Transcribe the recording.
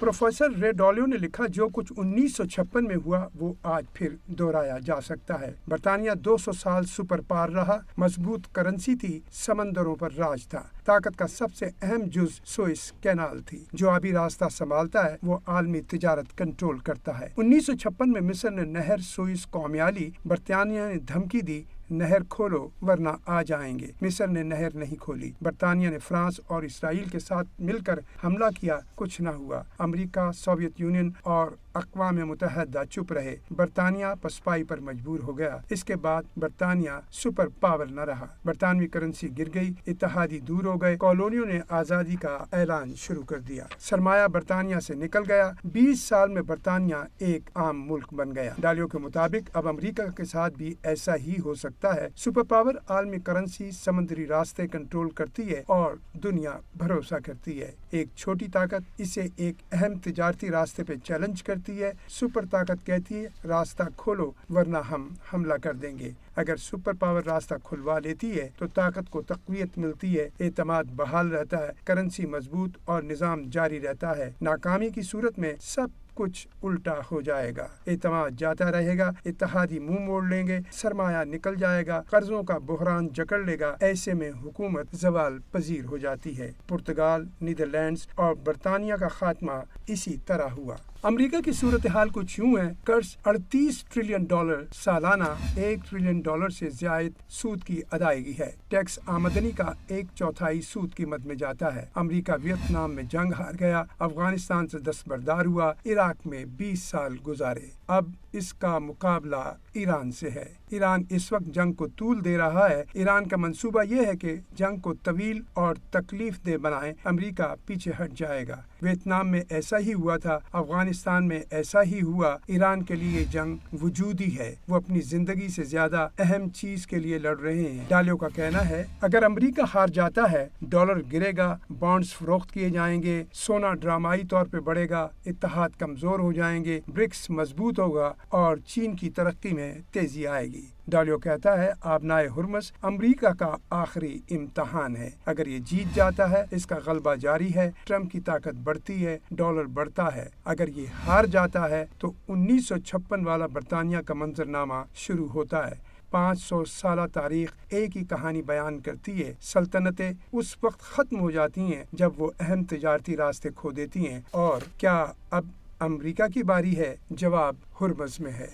Professor Ray डालियो ने लिखा, जो कुछ 1956 में हुआ वो आज फिर दोहराया जा सकता है। बरतानिया 200 साल सुपर पावर रहा, मजबूत करेंसी थी, समंदरों पर राज था। ताकत का सबसे अहम जुज सुएज कैनाल थी। जो अभी रास्ता संभालता है वो आलमी तिजारत कंट्रोल करता है। 1956 में मिस्र ने नहर सुएज कौमियाली, बरतानिया ने धमकी दी, नहर खोलो वरना आ जाएंगे। मिस्र ने नहर नहीं खोली। बरतानिया ने फ्रांस और इसराइल के साथ मिलकर हमला किया, कुछ न हुआ। अमेरिका, सोवियत यूनियन और अक़वाम मुत्तहिदा चुप रहे। बरतानिया पसपाई पर मजबूर हो गया। इसके बाद बरतानिया सुपर पावर न रहा। बरतानवी करेंसी गिर गई, इत्तेहादी दूर हो गए, कॉलोनियों ने आज़ादी का ऐलान शुरू कर दिया। सरमाया बरतानिया से निकल गया। 20 साल में बरतानिया एक आम मुल्क बन गया। डालियो के मुताबिक अब अमेरिका के साथ भी ऐसा ही हो सकता है। सुपर पावर आलमी करेंसी, समुद्री रास्ते कंट्रोल करती है और दुनिया भरोसा करती है। एक छोटी ताकत इसे एक अहम तिजारती रास्ते पे चैलेंज करती है। सुपर ताकत कहती है रास्ता खोलो वरना हम हमला कर देंगे। अगर सुपर पावर रास्ता खुलवा लेती है तो ताकत को तक़वियत मिलती है, एतमाद बहाल रहता है, करेंसी मजबूत और निज़ाम जारी रहता है। नाकामी की सूरत में सब कुछ उल्टा हो जाएगा। एतमाद जाता रहेगा, इत्तेहादी मुंह मोड़ लेंगे, सरमाया निकल जाएगा, कर्जों का बुहरान जकड़ लेगा। ऐसे में हुकूमत ज़वाल पजीर हो जाती है। पुर्तगाल, नीदरलैंड्स और बरतानिया का खात्मा इसी तरह हुआ। अमेरिका की सूरत हाल कुछ यूं है। कर्ज $38 ट्रिलियन, सालाना $1 ट्रिलियन से ज्यादा सूद की अदायगी है। टैक्स आमदनी का 1/4 सूद कीमत में जाता है। अमेरिका वियतनाम में जंग हार गया, अफगानिस्तान से दस्तबरदार हुआ, इराक में 20 साल गुजारे। अब इसका मुकाबला ईरान से है। ईरान इस वक्त जंग को तूल दे रहा है। ईरान का मंसूबा यह है कि जंग को तवील और तकलीफ दे बनाए। अमेरिका पीछे हट जाएगा। वियतनाम में ऐसा ही हुआ था, अफगानिस्तान में ऐसा ही हुआ। ईरान के लिए जंग वजूदी है। वो अपनी जिंदगी से ज्यादा अहम चीज के लिए लड़ रहे हैं। डालियो का कहना है अगर अमेरिका हार जाता है, डॉलर गिरेगा, बॉन्ड्स फरोख्त किए जाएंगे, सोना ड्रामाई तौर पे बढ़ेगा, इत्तेहाद कमजोर हो जाएंगे, ब्रिक्स मजबूत होगा और चीन की तरक्की में तेजी आएगी। डालियो कहता है आबनाए हुर्मस अमेरिका का आखिरी इम्तहान है। अगर ये जीत जाता है, इसका गलबा जारी है, ट्रम्प की ताकत बढ़ती है, डॉलर बढ़ता है। अगर ये हार जाता है तो 1956 वाला बरतानिया का मंजरनामा शुरू होता है। 500 साल तारीख एक ही कहानी बयान करती है। सल्तनतें उस वक्त खत्म हो जाती हैं जब वो अहम तिजारती रास्ते खो देती हैं। और क्या अब अमेरिका की बारी है? जवाब हुर्मस में है।